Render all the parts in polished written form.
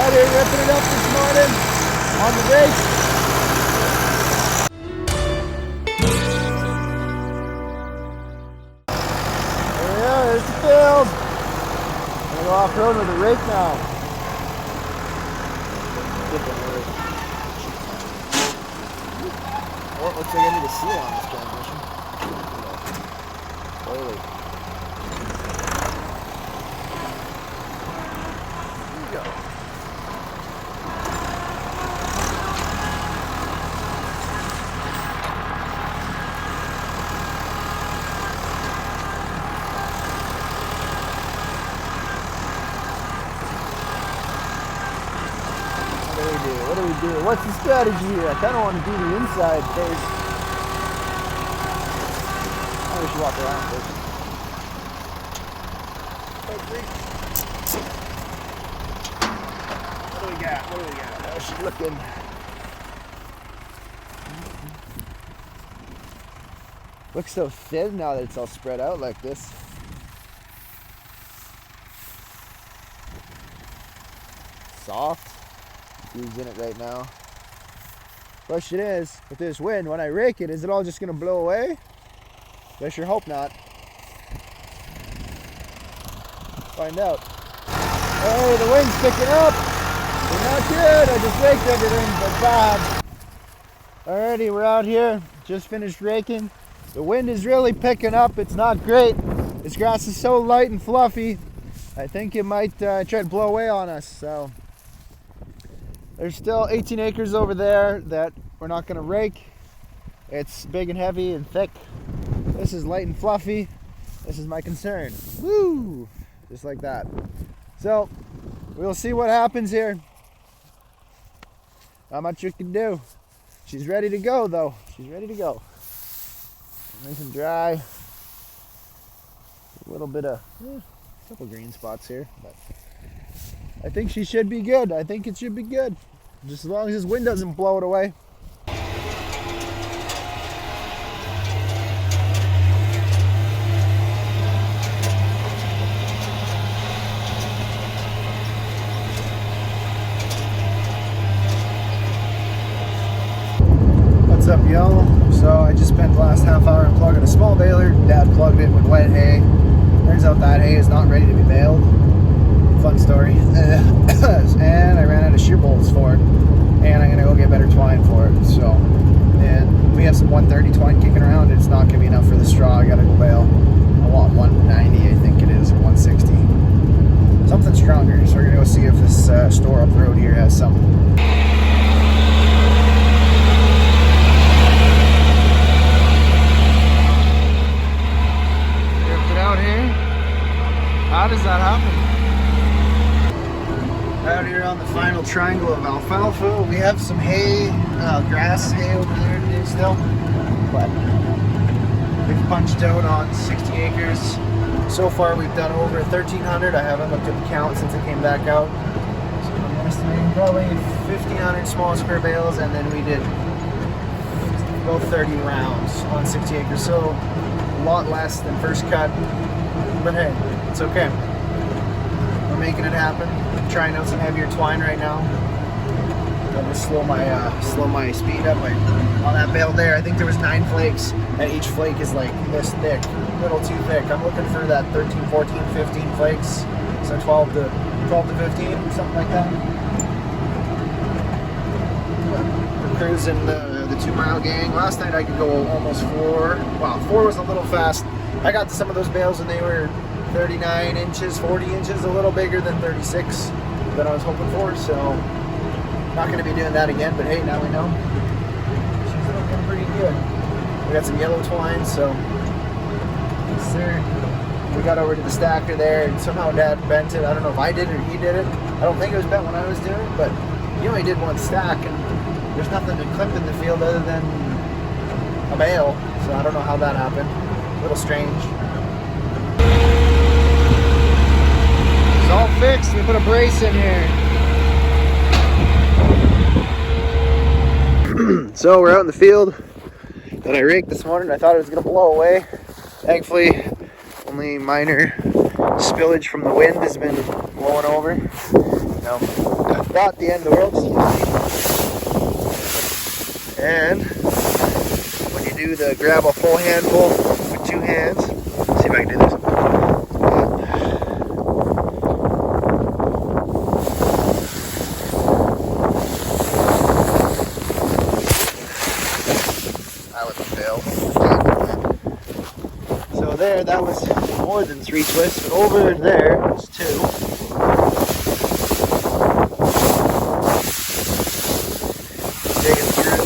out here ripping it up this morning on the rake. There we are, there's the field. I'm gonna go off-road with the rake now. Oh, it looks like I need a seal on this transmission. Oily. There you go. What do we do? What's the strategy here? I kind of want to do the inside first. I should walk around first. What do we got? How's she looking? Looks so thin now that it's all spread out like this. Soft. Who's in it right now? Question is, with this wind, when I rake it, is it all just going to blow away? I sure hope not. Find out. Hey, the wind's picking up. We're not good. I just raked everything but bad. Alrighty, we're out here. Just finished raking. The wind is really picking up. It's not great. This grass is so light and fluffy. I think it might try to blow away on us. So there's still 18 acres over there that we're not going to rake. It's big and heavy and thick. This is light and fluffy. This is my concern. Woo! Just like that. So we'll see what happens here. Not much you can do. She's ready to go though. She's ready to go. Nice and dry. A little bit of, a couple green spots here, but I think she should be good. I think it should be good. Just as long as this wind doesn't blow it away. What's up, y'all? So I just spent the last half hour unplugging a small baler. Dad plugged it with wet hay. Turns out that hay is not ready to be baled. Fun story. And I ran out of shear bolts for it, and I'm gonna go get better twine for it. So, and we have some 130 twine kicking around. It's not gonna be enough for the straw. I gotta go bale. I want 190, I think it is, or 160, something stronger. So we're gonna go see if this store up the road here has some. Ripped it out here. How does that happen? Out here on the final triangle of alfalfa, we have some hay, grass hay over there to do still, but we've punched out on 60 acres. So far we've done over 1,300. I haven't looked at the count since I came back out. So I'm estimating probably 1,500 small square bales, and then we did about 30 rounds on 60 acres. So a lot less than first cut, but hey, it's okay. We're making it happen. I'm trying out some heavier twine right now. I'm gonna slow my speed up on that bale there. I think there was 9 flakes, and each flake is like this thick, a little too thick. I'm looking for that 13, 14, 15 flakes, so 12 to 15, something like that. We're cruising the 2 mile gang. Last night I could go almost 4. Wow, 4 was a little fast. I got to some of those bales and they were 39 inches, 40 inches, a little bigger than 36 that I was hoping for, so not going to be doing that again, but hey, now we know. She's looking pretty good. We got some yellow twine, so yes, sir. We got over to the stacker there, and somehow Dad bent it. I don't know if I did or he did it. I don't think it was bent when I was doing it, but he only did 1 stack, and there's nothing to clip in the field other than a bale, so I don't know how that happened. A little strange. It's all fixed. We put a brace in here. So we're out in the field that I raked this morning. I thought it was going to blow away. Thankfully, only minor spillage from the wind has been blowing over. You know, thought the end of the world was. And when you do the grab a full handful with 2 hands, see if I can do this. That was a fail. So there, that was more than 3 twists, but over there was 2. Digging through,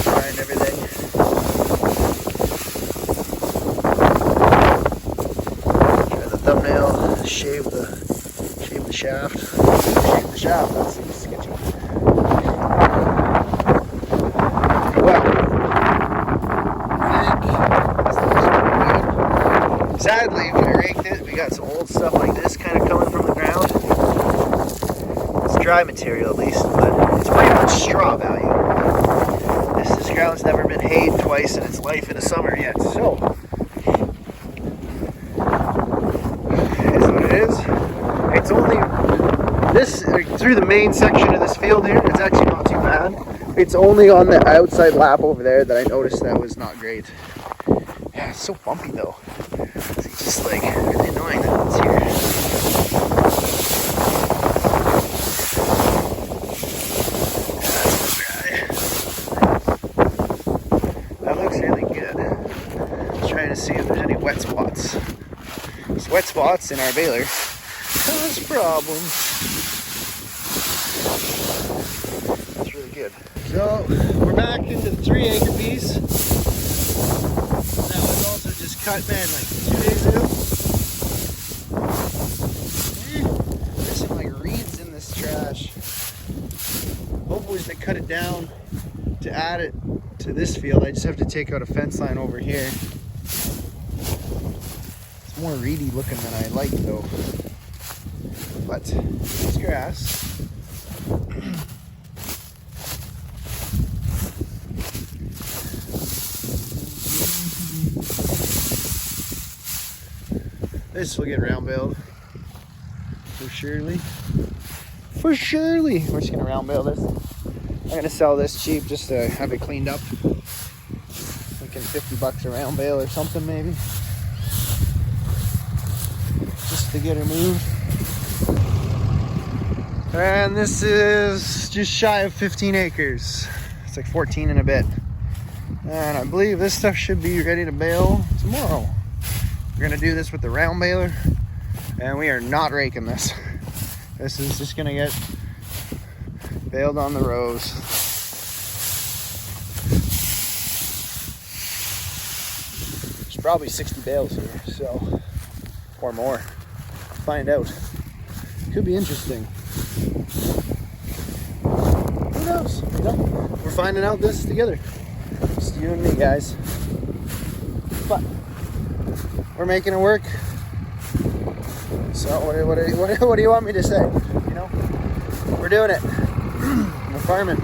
trying everything. Try the thumbnail, shave the shaft. Shave the shaft, that seems sketchy. Well, sadly, when I raked it, we got some old stuff like this kind of coming from the ground. It's dry material at least, but it's pretty much straw value. This ground's never been hayed twice in its life in the summer yet, so it is what it is. It's only this, through the main section of this field here, it's actually not too bad. It's only on the outside lap over there that I noticed that was not great. Yeah, it's so bumpy though. It's just like really annoying that it's here. That looks really good. Just trying to see if there's any wet spots. These wet spots in our baler cause problems. That's really good. So we're back into the 3-acre piece. That was also just cut, man, like 2 days ago. There's some like reeds in this trash. Hopefully they cut it down to add it to this field. I just have to take out a fence line over here. It's more reedy looking than I like though. But it's grass. This will get round baled for surely. For surely. We're just gonna round bale this. I'm gonna sell this cheap just to have it cleaned up. Thinking $50 a round bale or something maybe. Just to get her moved. And this is just shy of 15 acres. It's like 14 and a bit. And I believe this stuff should be ready to bale tomorrow. We're gonna do this with the round baler, and we are not raking this. This is just gonna get baled on the rows. There's probably 60 bales here, so, or more. Find out. Could be interesting. Who knows? You know, we're finding out this together. Just you and me, guys. But we're making it work. So what do you want me to say? You know, we're doing it. We're farming.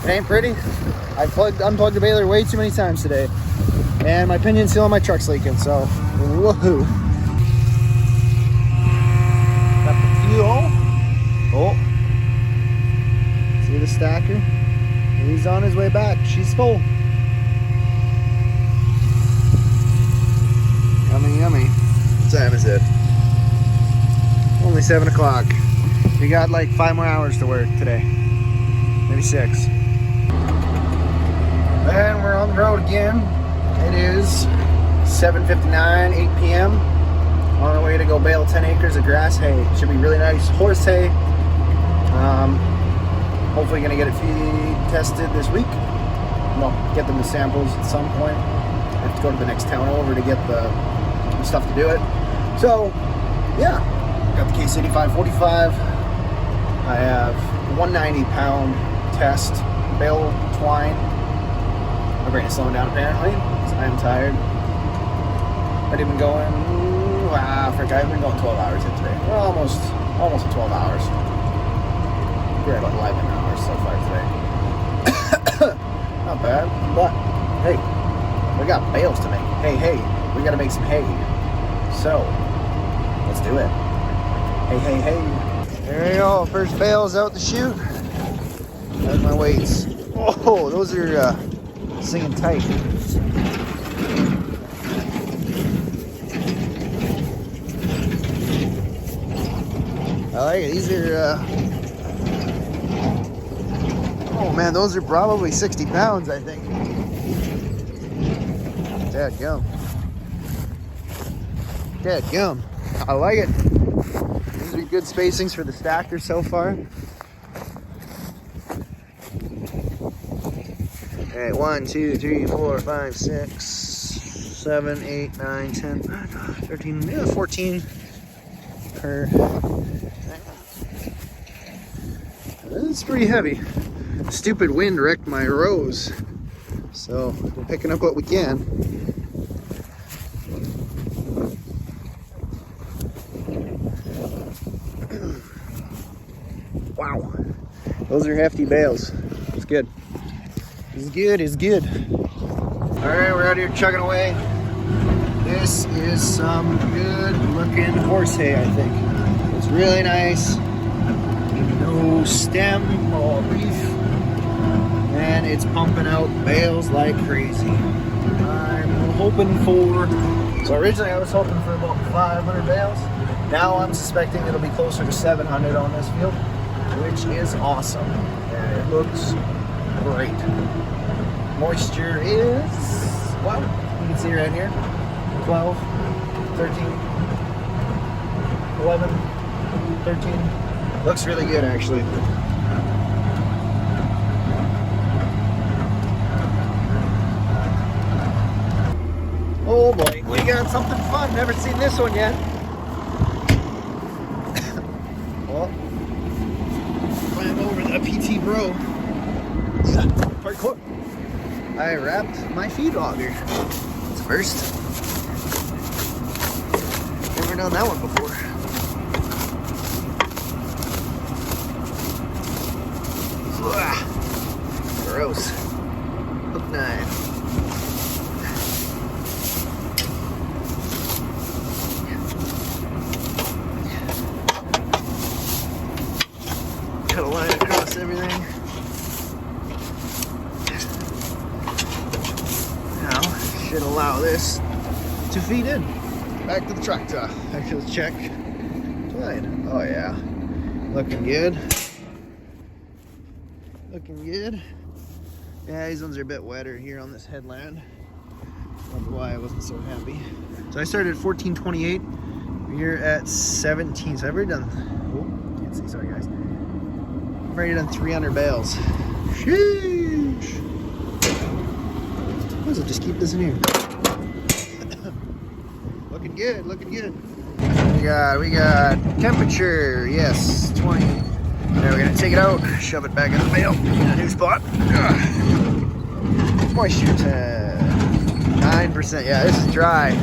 It ain't pretty. I've unplugged the baler way too many times today, and my pinion seal on my truck's leaking. So woohoo! Got the fuel. Oh, see the stacker? He's on his way back. She's full. Yummy, yummy. What time is it? Only 7 o'clock. We got like 5 more hours to work today. Maybe 6. And we're on the road again. It is 7:59, 8 p.m. On our way to go bale 10 acres of grass hay. Should be really nice horse hay. Hopefully gonna get it feed tested this week. No, get them the samples at some point. I have to go to the next town over to get the stuff to do it. So, yeah. Got the Case 8545. I have 190-pound test bale twine. My brain is slowing down apparently, because I am tired. I've been going, I've been going 12 hours in today. Well, almost 12 hours. We're at 11 hours so far today. Not bad, but hey, we got bales to make. Hey, we gotta make some hay. So, let's do it. Hey. There you go, first bale's out the chute. There's my weights. Oh, those are singing tight. I like it. These are, oh man, those are probably 60 pounds, I think. Dadgum. Dadgum. I like it. These are good spacings for the stacker so far. Okay, 1, 2, 3, 4, 5, 6, 7, 8, 9, 10, 13, yeah, 14 per. It's pretty heavy. Stupid wind wrecked my rows, so we're picking up what we can. Wow, those are hefty bales. It's good. It's good. It's good. All right, we're out here chugging away. This is some good-looking horse hay, I think. It's really nice. No stem or leaf, and it's pumping out bales like crazy. I'm hoping for, so originally I was hoping for about 500 bales. Now I'm suspecting it'll be closer to 700 on this field, which is awesome. And it looks great. Moisture is, well, you can see right here, 12, 13, 11, 13. Looks really good, actually. Oh boy, we got something fun. Never seen this one yet. Well, climb over the PT Bro. Parkour. I wrapped my feed auger. It's first. Never done that one before. Gross. Hook knife. Cut a line across everything. Now, should allow this to feed in. Back to the tractor. Let's check. Fine. Oh yeah. Looking good. Looking good. Yeah, these ones are a bit wetter here on this headland. That's why I wasn't so happy. So I started at 1428. We're at 17. So I've already done, oh, can't see, sorry guys. I've already done 300 bales. Sheesh. Might as well just keep this in here. Looking good, looking good. We got temperature, yes, 20. Now we're gonna take it out, shove it back in the bale in a new spot. Moisture 9%. Yeah, this is dry.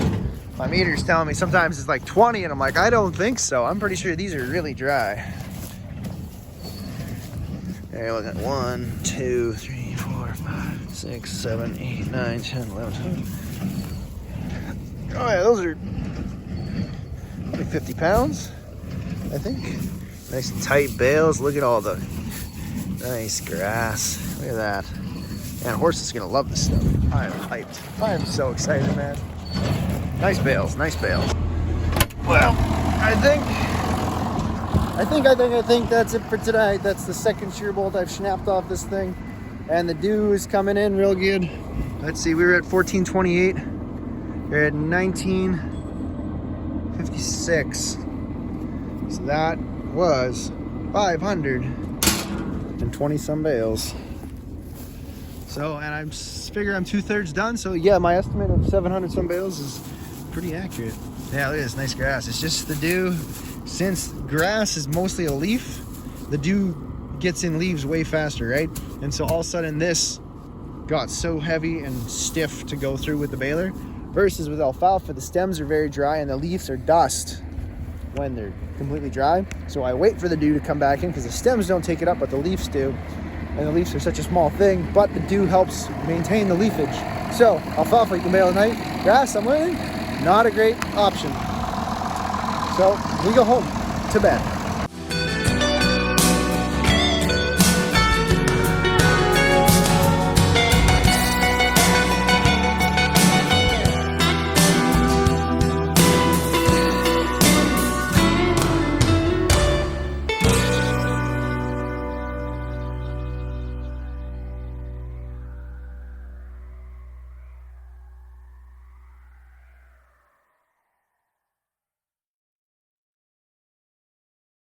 My meter's telling me sometimes it's like 20, and I'm like, I don't think so. I'm pretty sure these are really dry. Okay, look at 1, 2, 3, 4, 5, 6, 7, 8, 9, 10, 11, 12. Oh yeah, those are like 50 pounds, I think. Nice and tight bales. Look at all the nice grass. Look at that. Man, horse is gonna love this stuff. I am hyped. I am so excited, man. Nice bales, nice bales. Well, I think that's it for tonight. That's the second shear bolt I've snapped off this thing. And the dew is coming in real good. Let's see, we were at 1428. We're at 1956. So that was 520 some bales. So, and I figure I'm 2/3 done. So yeah, my estimate of 700 some bales is pretty accurate. Yeah, look at this nice grass. It's just the dew. Since grass is mostly a leaf, the dew gets in leaves way faster, right? And so all of a sudden this got so heavy and stiff to go through with the baler. Versus with alfalfa, the stems are very dry and the leaves are dust when they're completely dry. So I wait for the dew to come back in because the stems don't take it up, but the leaves do. And the leaves are such a small thing, but the dew helps maintain the leafage. So alfalfa, you can bale at night. Grass, I'm learning, not a great option. So we go home to bed.